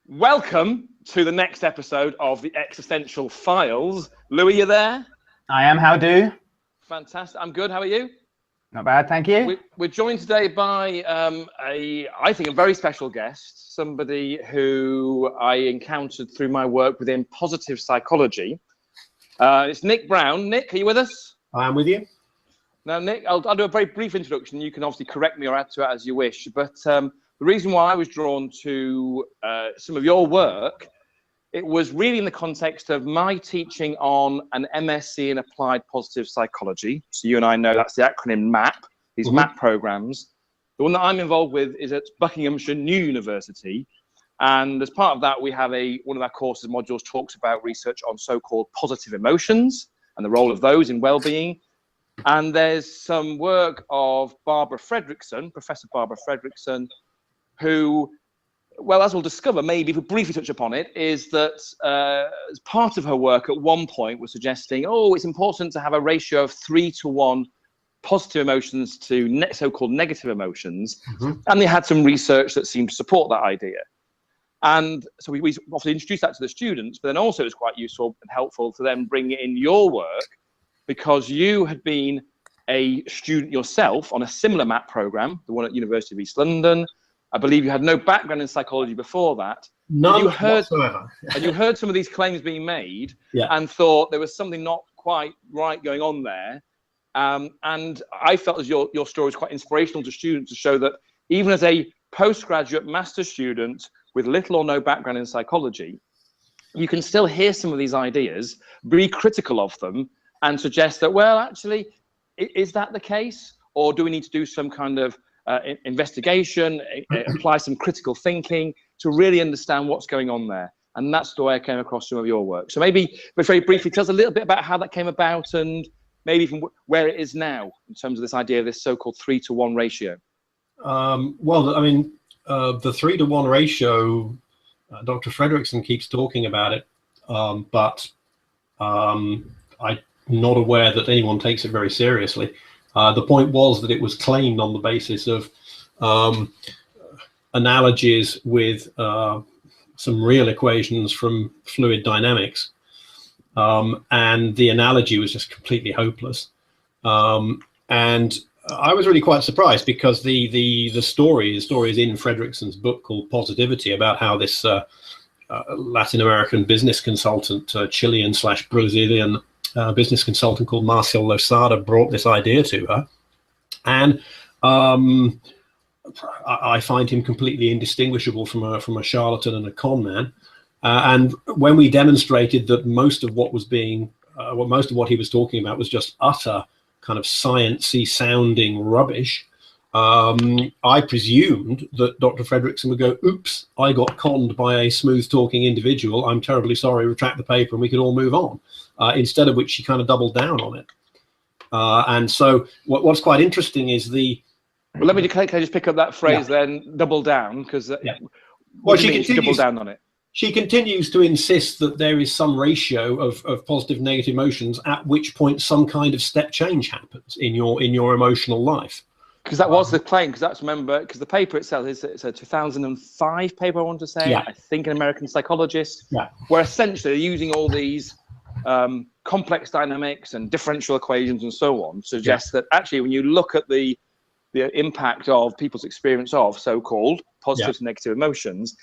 Welcome to the next episode of the Existential Files. Louie, you there? I am. How do? Fantastic. I'm good. How are you? Not bad, thank you. We're joined today by I think a very special guest, somebody who I encountered through my work within positive psychology. It's Nick Brown. Nick, are you with us? I am with you. Now, Nick, I'll do a very brief introduction. You can obviously correct me or add to it as you wish. But the reason why I was drawn to some of your work, it was really in the context of my teaching on an MSc in Applied Positive Psychology. So you and I know that's the acronym MAP, these MAP programs. The one that I'm involved with is at Buckinghamshire New University. And as part of that, we have one of our courses modules talks about research on so-called positive emotions and the role of those in well-being. And there's some work of Barbara Fredrickson, Professor Barbara Fredrickson, who, well, as we'll discover, maybe if we briefly touch upon it, is that as part of her work at one point was suggesting, it's important to have a ratio of 3-to-1 positive emotions to so-called negative emotions. And they had some research that seemed to support that idea. And so we obviously introduced that to the students, but then also it was quite useful and helpful to then bring in your work, because you had been a student yourself on a similar MAP program, the one at University of East London. I believe you had no background in psychology before that. None whatsoever. And you heard some of these claims being made and thought there was something not quite right going on there. And I felt as your story was quite inspirational to students to show that even as a postgraduate master's student with little or no background in psychology, you can still hear some of these ideas, be critical of them, and suggest that, well, actually, is that the case? Or do we need to do some kind of investigation, apply some critical thinking to really understand what's going on there? And that's the way I came across some of your work. So maybe very briefly, tell us a little bit about how that came about and maybe even where it is now in terms of this idea of this so-called 3-to-1 ratio. Well, I mean, the 3-to-1 ratio, Dr. Fredrickson keeps talking about it, but I'm not aware that anyone takes it very seriously. The point was that it was claimed on the basis of analogies with some real equations from fluid dynamics, and the analogy was just completely hopeless. And I was really quite surprised, because the story is in Fredrickson's book called Positivity, about how this Latin American business consultant, Chilean/Brazilian business consultant called Marcel Losada brought this idea to her. And I find him completely indistinguishable from a charlatan and a con man. And when we demonstrated that most of what he was talking about was just utter kind of sciencey sounding rubbish, I presumed that Dr. Fredrickson would go, oops, I got conned by a smooth talking individual. I'm terribly sorry, retract the paper, and we could all move on. Instead of which she kind of doubled down on it. And so what's quite interesting is Well, can I just pick up that phrase then, double down, because she double down on it? She continues to insist that there is some ratio of positive and negative emotions, at which point some kind of step change happens in your emotional life. Because that was the claim, because the paper itself it's a 2005 paper, I want to say, I think, in American Psychologists, where essentially they're using all these complex dynamics and differential equations and so on, suggests that actually when you look at the impact of people's experience of so-called positive and negative emotions,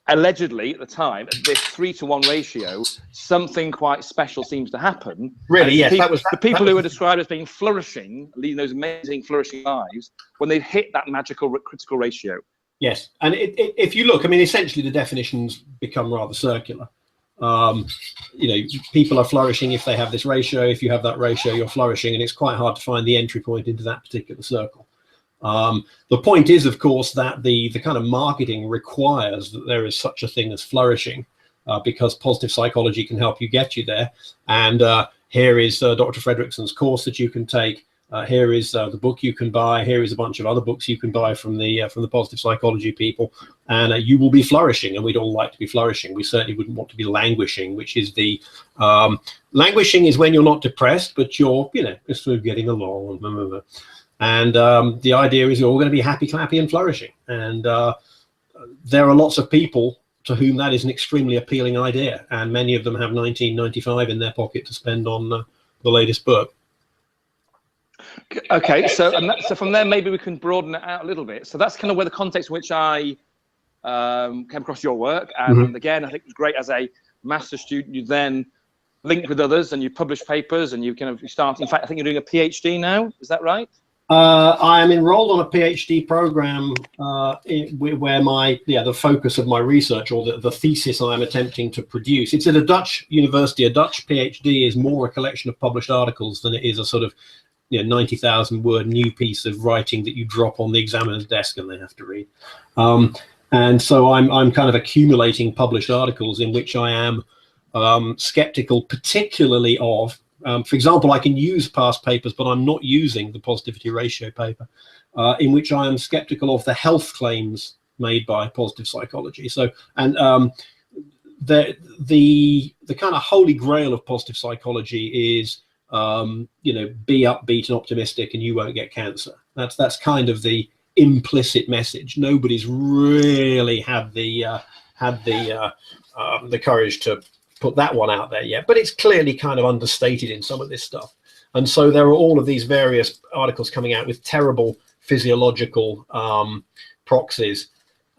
allegedly at the time, at this 3-to-1 ratio, something quite special seems to happen. Really, yes. The people who are described as being flourishing, leading those amazing flourishing lives, when they hit that magical critical ratio. Yes, and if you look, I mean, essentially the definitions become rather circular. People are flourishing if they have this ratio. If you have that ratio, you're flourishing, and it's quite hard to find the entry point into that particular circle. The point is, of course, that the kind of marketing requires that there is such a thing as flourishing, because positive psychology can help you get you there. And here is Dr. Fredrickson's course that you can take. Here is the book you can buy. Here is a bunch of other books you can buy from the positive psychology people, and you will be flourishing. And we'd all like to be flourishing. We certainly wouldn't want to be languishing, which is languishing is when you're not depressed, but you're just sort of getting along. And the idea is you're all going to be happy, clappy, and flourishing. And there are lots of people to whom that is an extremely appealing idea, and many of them have 1995 in their pocket to spend on the latest book. Okay, so from there, maybe we can broaden it out a little bit. So that's kind of where the context in which I came across your work. And again, I think it was great as a master's student. You then linked with others and you publish papers and you start. In fact, I think you're doing a PhD now. Is that right? I am enrolled on a PhD program where the focus of my research, or the thesis I'm attempting to produce, it's at a Dutch university. A Dutch PhD is more a collection of published articles than it is a sort of 90,000 word new piece of writing that you drop on the examiner's desk and they have to read. And so I'm kind of accumulating published articles in which I am skeptical, particularly of. For example, I can use past papers, but I'm not using the positivity ratio paper, in which I am skeptical of the health claims made by positive psychology. So, and the kind of holy grail of positive psychology is, be upbeat and optimistic, and you won't get cancer. That's kind of the implicit message. Nobody's really had the courage to put that one out there yet, but it's clearly kind of understated in some of this stuff. And so there are all of these various articles coming out with terrible physiological proxies,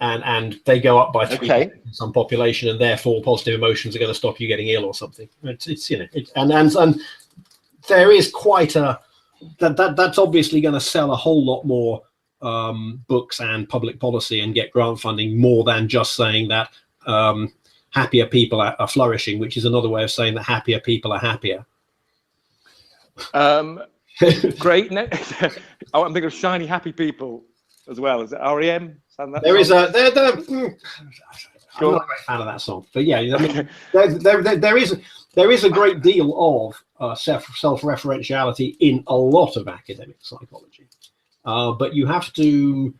and they go up by 3 in some population, and therefore positive emotions are going to stop you getting ill or something. And there is quite a that's obviously going to sell a whole lot more books and public policy and get grant funding, more than just saying that happier people are flourishing, which is another way of saying that happier people are happier. Great. I'm thinking of shiny happy people as well. Is it REM? I'm not a great fan of that song, but yeah, I mean, there is a great deal of self-referentiality in a lot of academic psychology, but you have to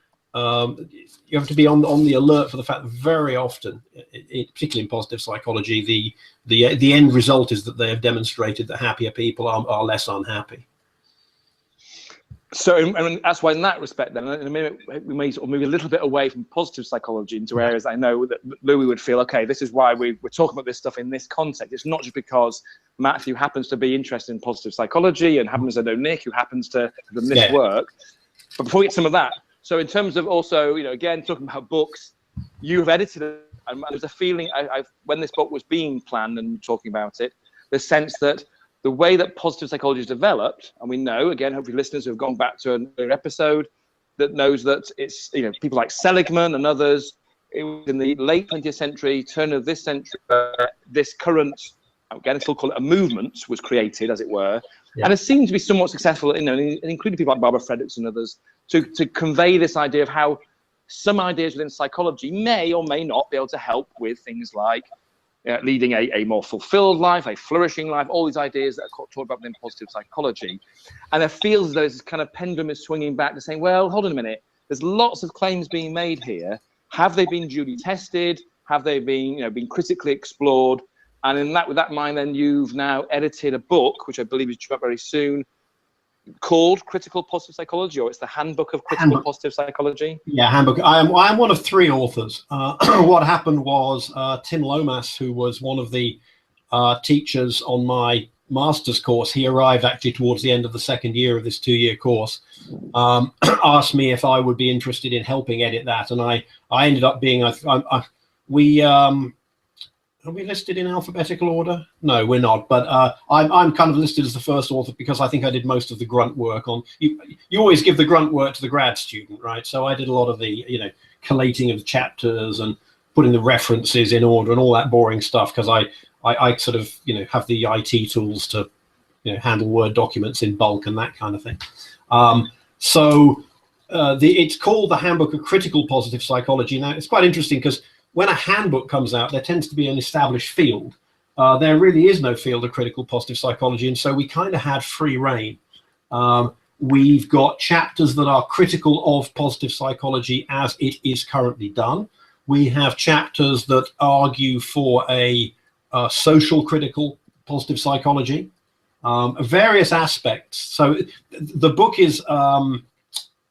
be on the alert for the fact that very often, particularly in positive psychology, the end result is that they have demonstrated that happier people are less unhappy. So, I mean, that's why in that respect, then, in a minute, we may sort of move a little bit away from positive psychology into areas I know that Louie would feel, okay, this is why we're talking about this stuff in this context. It's not just because Matthew happens to be interested in positive psychology and happens to know Nick, who happens to have done this work. But before we get some of that, so in terms of also, again, talking about books, you have edited it, and there's a feeling, when this book was being planned and talking about it, the sense that the way that positive psychology is developed, and we know, again, hopefully listeners who have gone back to another episode that knows that it's, people like Seligman and others, it was in the late 20th century, turn of this century, this current, again, I still call it a movement, was created, as it were, and it seemed to be somewhat successful, including people like Barbara Fredericks and others, to convey this idea of how some ideas within psychology may or may not be able to help with things like leading a more fulfilled life, a flourishing life, all these ideas that are talked about within positive psychology. And it feels as though this kind of pendulum is swinging back to saying, well, hold on a minute, there's lots of claims being made here. Have they been duly tested? Have they been, been critically explored? And with that in mind, then you've now edited a book, which I believe is due up very soon, called Critical Positive Psychology, or it's the Handbook of Critical Positive Psychology? Yeah, Handbook. I am one of 3 authors. What happened was Tim Lomas, who was one of the teachers on my master's course, he arrived actually towards the end of the second year of this 2-year course, asked me if I would be interested in helping edit that, and I ended up being, are we listed in alphabetical order? No, we're not. But I'm kind of listed as the first author because I think I did most of the grunt work on. You always give the grunt work to the grad student, right? So I did a lot of the collating of the chapters and putting the references in order and all that boring stuff, because I sort of have the IT tools to handle Word documents in bulk and that kind of thing. It's called the Handbook of Critical Positive Psychology. Now it's quite interesting because when a handbook comes out, there tends to be an established field. There really is no field of critical positive psychology, and so we kind of had free reign. We've got chapters that are critical of positive psychology as it is currently done. We have chapters that argue for a social critical positive psychology, various aspects. So the book is,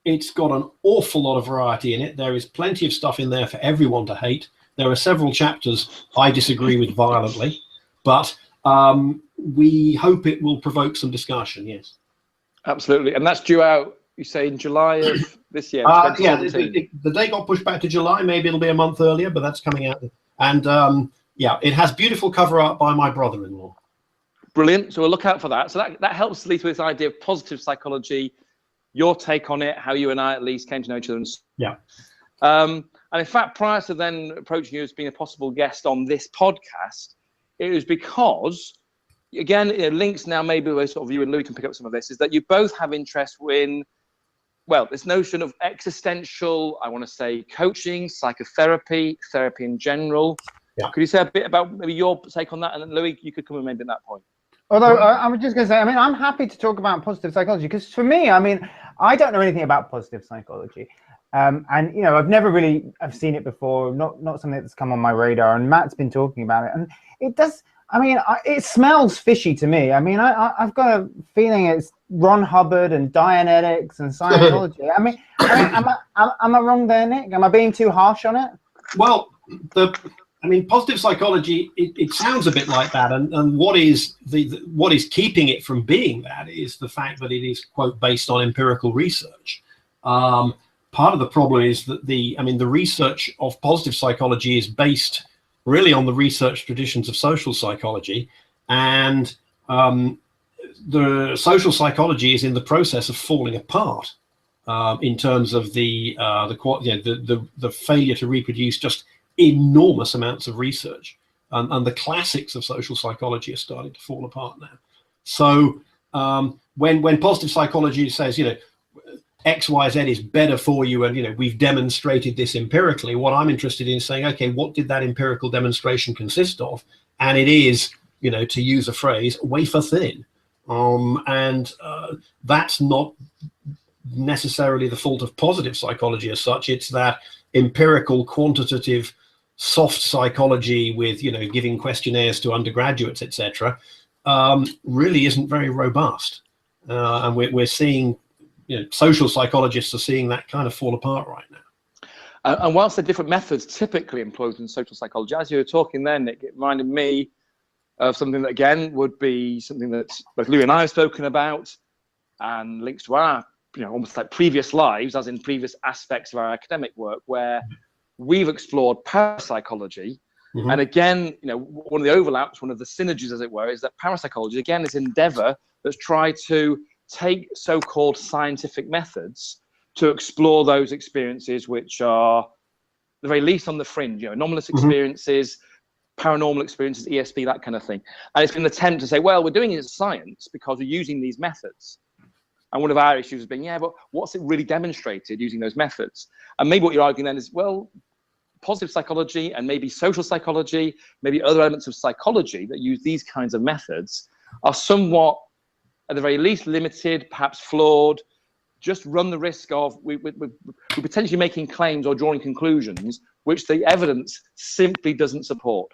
it's got an awful lot of variety in it. There is plenty of stuff in there for everyone to hate. There are several chapters I disagree with violently, but we hope it will provoke some discussion, yes. Absolutely. And that's due out, you say, in July of this year, yeah, 2017. the date got pushed back to July. Maybe it'll be a month earlier, but that's coming out. And yeah, it has beautiful cover art by my brother-in-law. Brilliant. So we'll look out for that. So that helps lead to this idea of positive psychology, your take on it, how you and I at least came to know each other. Yeah. And in fact, prior to then approaching you as being a possible guest on this podcast, it was because, again, links now maybe where sort of you and Louie can pick up some of this, is that you both have interest in, well, this notion of existential, I want to say, coaching, psychotherapy, therapy in general. Yeah. Could you say a bit about maybe your take on that? And then Louie, you could come in maybe at that point. Although I was just going to say, I mean, I'm happy to talk about positive psychology because for me, I mean, I don't know anything about positive psychology. And, you know, I've seen it before, not something that's come on my radar, and Matt's been talking about it. And it does, I mean, it smells fishy to me. I mean, I've got a feeling it's Ron Hubbard and Dianetics and Scientology. I mean, am I wrong there, Nick? Am I being too harsh on it? Well, I mean, positive psychology, it sounds a bit like that, and what is keeping it from being that is the fact that it is, quote, based on empirical research. Part of the problem is that the research of positive psychology is based really on the research traditions of social psychology, and the social psychology is in the process of falling apart in terms of the failure to reproduce just enormous amounts of research, and the classics of social psychology are starting to fall apart now. So when positive psychology says, you know, X, Y, Z is better for you, and, you know, we've demonstrated this empirically, what I'm interested in is saying, okay, what did that empirical demonstration consist of? And it is, you know, to use a phrase, wafer thin. And that's not necessarily the fault of positive psychology as such. It's that empirical, quantitative, soft psychology with, you know, giving questionnaires to undergraduates, etc., really isn't very robust. And we're seeing, you know, social psychologists are seeing that kind of fall apart right now. And whilst the different methods typically employed in social psychology, as you were talking then, Nick, it reminded me of something that, again, would be something that both Louie and I have spoken about, and links to our, you know, almost like previous lives, as in previous aspects of our academic work, where we've explored parapsychology. Mm-hmm. And again, you know, one of the overlaps, one of the synergies, as it were, is that parapsychology, again, is an endeavor that's tried to take so-called scientific methods to explore those experiences which are, at the very least, on the fringe, you know, anomalous experiences, paranormal experiences, ESP, that kind of thing. And it's been an attempt to say, well, we're doing it as science because we're using these methods. And one of our issues has been, yeah, but what's it really demonstrated using those methods? And maybe what you're arguing then is, well, positive psychology and maybe social psychology, maybe other elements of psychology that use these kinds of methods are somewhat, at the very least, limited, perhaps flawed, just run the risk of we're potentially making claims or drawing conclusions which the evidence simply doesn't support.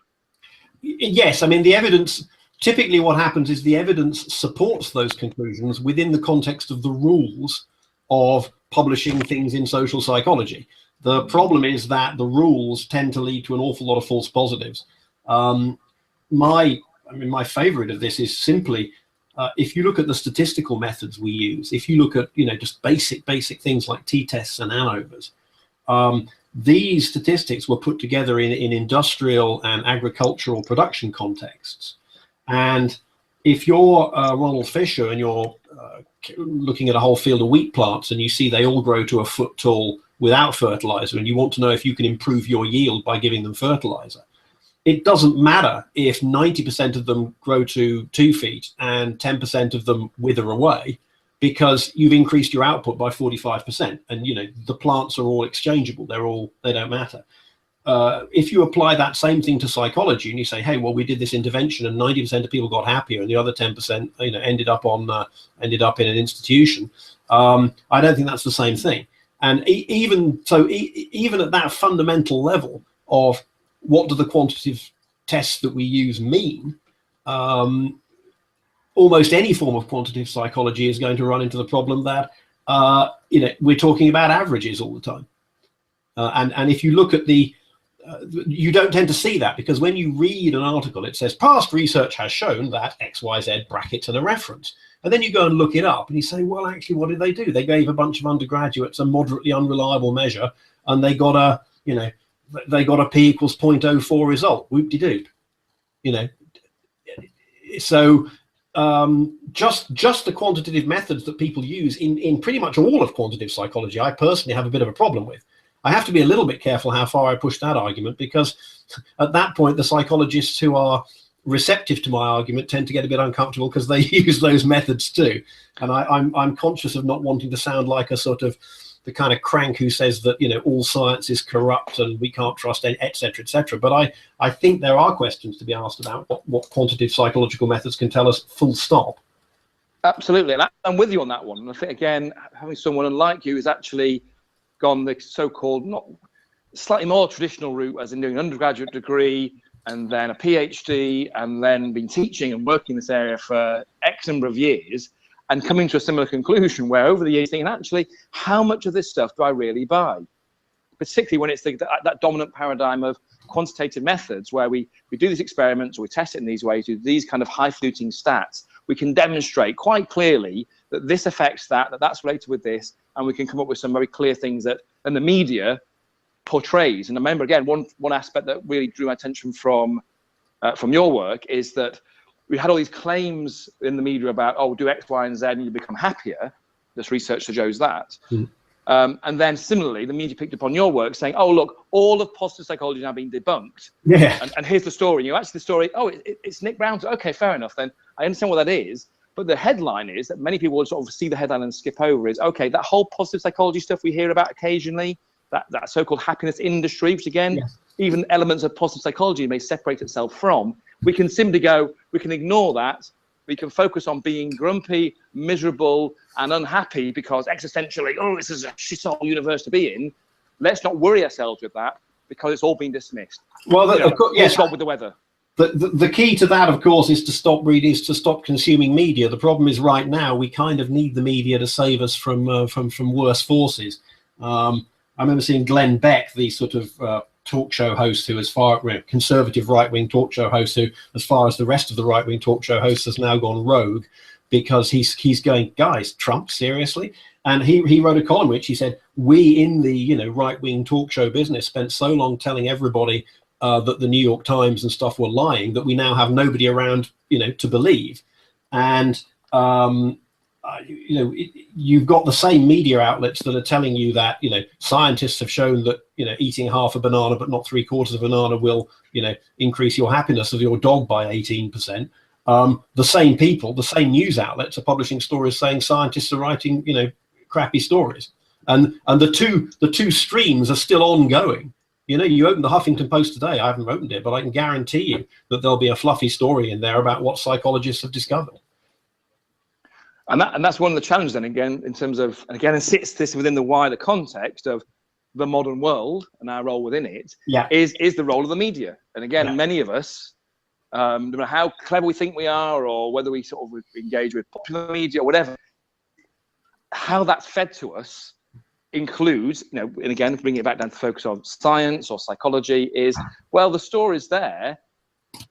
Yes, I mean, the evidence, typically what happens is the evidence supports those conclusions within the context of the rules of publishing things in social psychology. The problem is that the rules tend to lead to an awful lot of false positives. My favorite of this is simply, if you look at the statistical methods we use, if you look at, you know, just basic things like t-tests and ANOVAs, these statistics were put together in industrial and agricultural production contexts. And if you're Ronald Fisher and you're looking at a whole field of wheat plants and you see they all grow to a foot tall without fertilizer, and you want to know if you can improve your yield by giving them fertilizer, it doesn't matter if 90% of them grow to 2 feet and 10% of them wither away, because you've increased your output by 45%. And, you know, the plants are all exchangeable. They don't matter. If you apply that same thing to psychology and you say, hey, well, we did this intervention and 90% of people got happier and the other 10%, you know, ended up in an institution, I don't think that's the same thing. And even at that fundamental level of what do the quantitative tests that we use mean, almost any form of quantitative psychology is going to run into the problem that, you know, we're talking about averages all the time. And if you look at the you don't tend to see that, because when you read an article, it says past research has shown that XYZ brackets and a reference. And then you go and look it up and you say, well, actually, what did they do? They gave a bunch of undergraduates a moderately unreliable measure, and they got a, you know, they got a p equals 0.04 result. Whoop-de-doop. You know, so just the quantitative methods that people use in pretty much all of quantitative psychology, I personally have a bit of a problem with. I have to be a little bit careful how far I push that argument, because at that point, the psychologists who are receptive to my argument tend to get a bit uncomfortable because they use those methods too. And I'm conscious of not wanting to sound like a sort of the kind of crank who says that, you know, all science is corrupt and we can't trust any, et cetera, et cetera. But I think there are questions to be asked about what quantitative psychological methods can tell us, full stop. Absolutely. And I'm with you on that one. And I think, again, having someone unlike you who's actually gone the so-called, not slightly more traditional route, as in doing an undergraduate degree and then a PhD and then been teaching and working in this area for X number of years, and coming to a similar conclusion where over the years thinking, actually, how much of this stuff do I really buy? Particularly when it's that dominant paradigm of quantitative methods where we do these experiments, or we test it in these ways, with these kind of high-fluting stats. We can demonstrate quite clearly that this affects that's related with this, and we can come up with some very clear things that and the media portrays. And I remember, again, one aspect that really drew my attention from your work is that we had all these claims in the media about, oh, do X, Y, and Z and you become happier. This research shows that. And then similarly, the media picked up on your work saying, oh, look, all of positive psychology is now being debunked. Yeah. And here's the story. You actually the story, oh, it's Nick Brown's. Okay, fair enough. Then I understand what that is. But the headline is that many people sort of see the headline and skip over is, okay, that whole positive psychology stuff we hear about occasionally, that so-called happiness industry, which again, yes, even elements of positive psychology may separate itself from. We can simply go, we can ignore that. We can focus on being grumpy, miserable, and unhappy because existentially, oh, this is a shithole universe to be in. Let's not worry ourselves with that because it's all been dismissed. Well, of course, yes. Stop with the weather. The key to that, of course, is to stop reading, is to stop consuming media. The problem is right now we kind of need the media to save us from worse forces. I remember seeing Glenn Beck, the sort of talk show host who, as far conservative right-wing talk show host who, as far as the rest of the right-wing talk show hosts, has now gone rogue because he's going, guys, Trump, seriously? And he wrote a column which he said, we in the right-wing talk show business spent so long telling everybody that the New York Times and stuff were lying that we now have nobody around to believe. And you've got the same media outlets that are telling you that scientists have shown that eating half a banana but not 3/4 of a banana will increase your happiness of your dog by 18%. The same people, the same news outlets are publishing stories saying scientists are writing crappy stories, and the two streams are still ongoing. You open the Huffington Post today, I haven't opened it, but I can guarantee you that there'll be a fluffy story in there about what psychologists have discovered. And that's one of the challenges then, again, in terms of, and again, it sits this within the wider context of the modern world and our role within it, is the role of the media. And again, many of us, no matter how clever we think we are, or whether we sort of engage with popular media or whatever, how that's fed to us includes, and again, bringing it back down to the focus of science or psychology, is, well, the stories there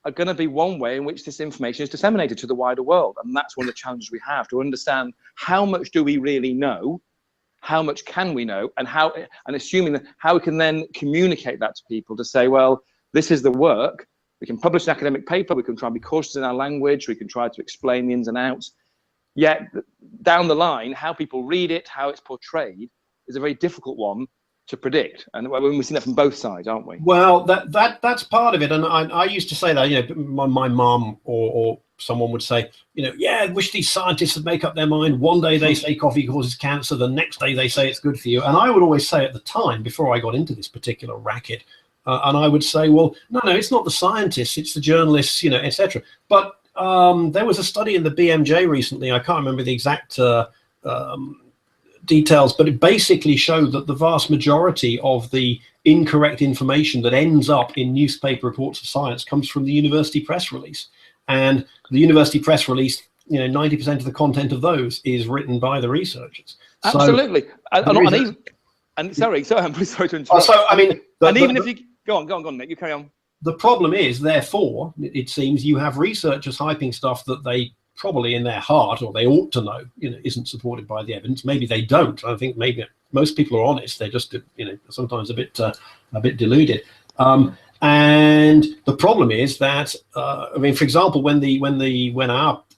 are going to be one way in which this information is disseminated to the wider world. And that's one of the challenges we have, to understand how much do we really know, how much can we know, and assuming that how we can then communicate that to people to say, well, this is the work. We can publish an academic paper, we can try and be cautious in our language, we can try to explain the ins and outs. Yet down the line, how people read it, how it's portrayed, is a very difficult one to predict, and we've seen that from both sides, aren't we? Well, that's part of it, and I used to say that. My mum or someone would say, I wish these scientists would make up their mind. One day they say coffee causes cancer, the next day they say it's good for you. And I would always say at the time, before I got into this particular racket, and I would say, well, no, it's not the scientists, it's the journalists, etc. But there was a study in the BMJ recently. I can't remember the exact details, but it basically showed that the vast majority of the incorrect information that ends up in newspaper reports of science comes from the university press release. And the university press release, 90% of the content of those is written by the researchers. Absolutely. Sorry, I'm sorry to interrupt. So I mean, and even if you Go on, Nick. You carry on. The problem is, therefore, it seems you have researchers hyping stuff that they probably in their heart, or they ought to know, isn't supported by the evidence. Maybe they don't. I think maybe most people are honest. They're just, sometimes a bit deluded. And the problem is that, I mean, for example, when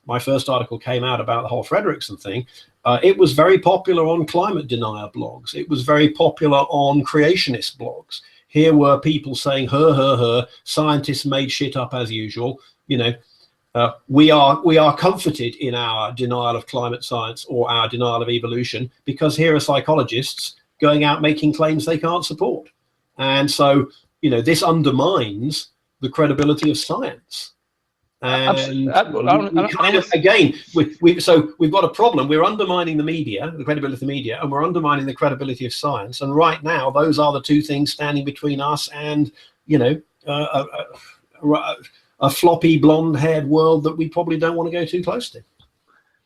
my first article came out about the whole Frederickson thing, it was very popular on climate denier blogs. It was very popular on creationist blogs. Here were people saying, scientists made shit up as usual. We are comforted in our denial of climate science or our denial of evolution because here are psychologists going out making claims they can't support. And so, this undermines the credibility of science. And we've got a problem. We're undermining the media, the credibility of the media, and we're undermining the credibility of science. And right now, those are the two things standing between us and, a floppy, blonde-haired world that we probably don't want to go too close to.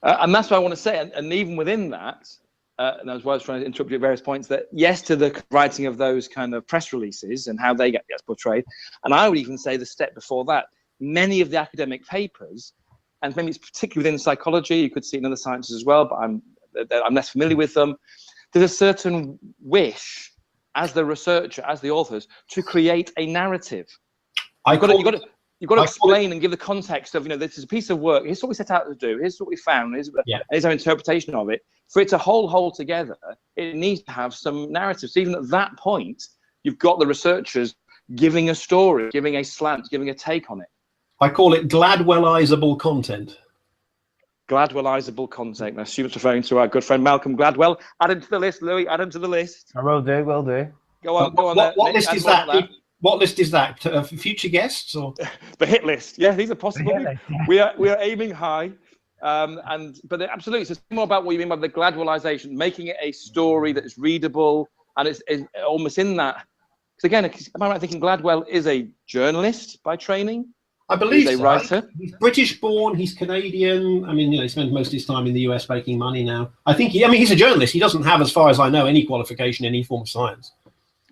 And that's what I want to say. And even within that, and that's why I was trying to interrupt you at various points, that yes, to the writing of those kind of press releases and how they get portrayed. And I would even say the step before that, many of the academic papers, and maybe it's particularly within psychology, you could see it in other sciences as well, but I'm less familiar with them. There's a certain wish, as the researcher, as the authors, to create a narrative. You've got to explain and give the context of, this is a piece of work. Here's what we set out to do. Here's what we found. Here's our interpretation of it. For it to hold together, it needs to have some narratives. Even at that point, you've got the researchers giving a story, giving a slant, giving a take on it. I call it Gladwellizable content. Gladwellizable content. I assume it's referring to our good friend Malcolm Gladwell. Add him to the list, Louie. Add him to the list. I will do. Go on. What list is that? What list is that? Future guests or the hit list? Yeah, these are possible. We are aiming high, but absolutely. So it's more about what you mean by the Gladwellization, making it a story that is readable, and it's almost in that. Because again, am I right thinking Gladwell is a journalist by training? I believe he's a writer. He's British-born. He's Canadian. I mean, he spends most of his time in the US making money now. I think he's a journalist. He doesn't have, as far as I know, any qualification in any form of science.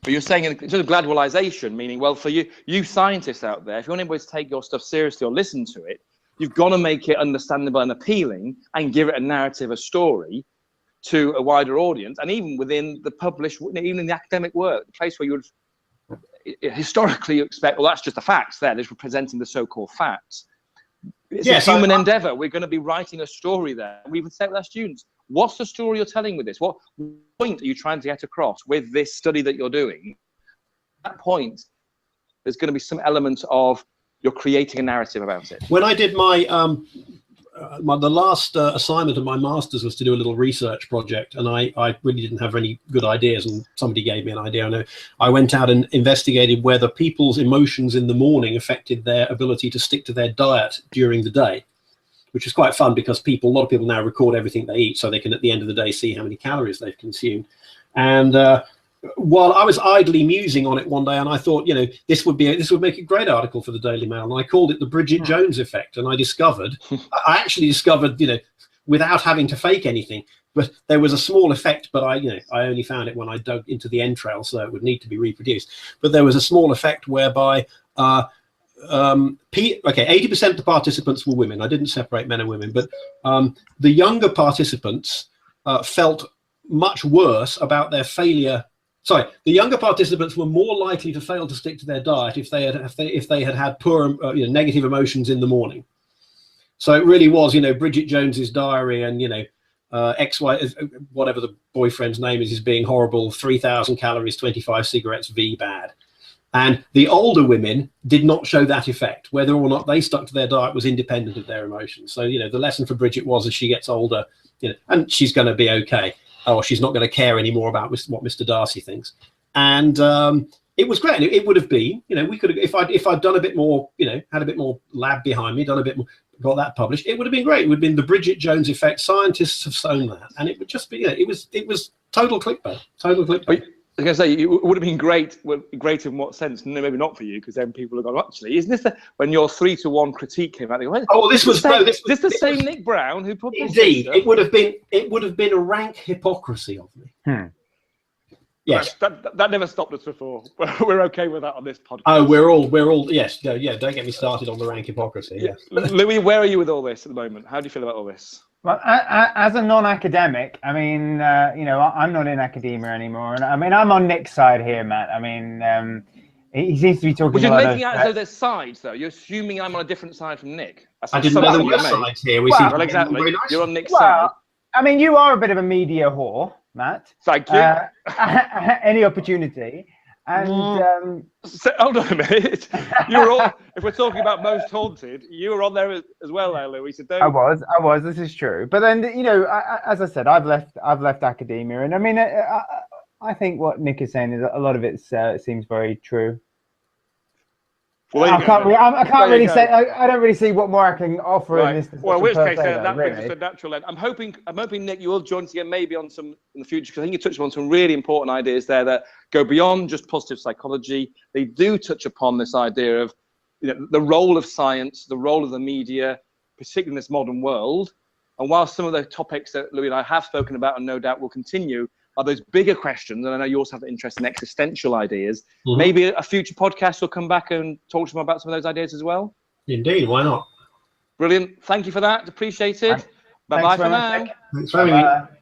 But you're saying in terms of Gladwellization, meaning, well, for you scientists out there, if you want anybody to take your stuff seriously or listen to it, you've got to make it understandable and appealing and give it a narrative, a story to a wider audience. And even within the published, even in the academic work, the place where you would historically expect, well, that's just the facts there. They're presenting the so-called facts. It's a human endeavor. We're going to be writing a story there. We even say with our students, what's the story you're telling with this? What point are you trying to get across with this study that you're doing? At that point, there's going to be some element of you're creating a narrative about it. When I did the last assignment of my master's was to do a little research project, and I really didn't have any good ideas, and somebody gave me an idea. I went out and investigated whether people's emotions in the morning affected their ability to stick to their diet during the day, which is quite fun because a lot of people now record everything they eat so they can at the end of the day see how many calories they've consumed. And while I was idly musing on it one day, and I thought, this would make a great article for the Daily Mail, and I called it the Bridget Jones effect. And I actually discovered, without having to fake anything, but there was a small effect, but I only found it when I dug into the entrail, so it would need to be reproduced. But there was a small effect whereby 80% of the participants were women. I didn't separate men and women, but the younger participants felt much worse about their failure. Sorry, the younger participants were more likely to fail to stick to their diet if they had poor, negative emotions in the morning. So it really was, Bridget Jones's diary and, XY, whatever the boyfriend's name is being horrible, 3,000 calories, 25 cigarettes, V bad. And the older women did not show that effect. Whether or not they stuck to their diet was independent of their emotions. So, the lesson for Bridget was as she gets older, and she's going to be okay. Or she's not going to care anymore about what Mr. Darcy thinks. And it was great. It would have been, we could have, if I'd done a bit more, had a bit more lab behind me, done a bit more, got that published, it would have been great. It would have been the Bridget Jones effect. Scientists have sown that. And it would just be, it was total clickbait, total clickbait. I was going to say, it would have been great. Great in what sense? No, maybe not for you, because then people have gone, actually, isn't this when your 3-to-1 critique came out? They go, this was the same Nick Brown who published. Indeed, it would have been a rank hypocrisy of me. Yes. That never stopped us before. We're okay with that on this podcast. Oh, we're all yes, no, yeah. Don't get me started on the rank hypocrisy. Yes. Louis, where are you with all this at the moment? How do you feel about all this? Well, as a non-academic, I mean, you know, I'm not in academia anymore, and I mean, I'm on Nick's side here, Matt. I mean, he seems to be talking. But you're making out as though there's sides, though. You're assuming I'm on a different side from Nick. I didn't know there were sides here. Well, exactly. Very nice. You're on Nick's side. I mean, you are a bit of a media whore, Matt. Thank you. Any opportunity. And so, hold on a minute. You're all. If we're talking about most haunted, you were on there as well, there, Louis. So don't. I was. This is true. But then, you know, as I said, I've left academia, and I mean, I think what Nick is saying is a lot of it seems very true. Well, I can't really say. I don't really see what more I can offer in this. Well, in which case, that brings us to a natural end. I'm hoping, Nick, you will join us again, maybe on some in the future, because I think you touched on some really important ideas there that go beyond just positive psychology. They do touch upon this idea of, you know, the role of science, the role of the media, particularly in this modern world. And while some of the topics that Louis and I have spoken about, and no doubt will continue, are those bigger questions, and I know you also have an interest in existential ideas. Mm-hmm. Maybe a future podcast will come back and talk to them about some of those ideas as well. Indeed, why not? Brilliant. Thank you for that. Appreciate it. Bye-bye for now. Thanks for having me.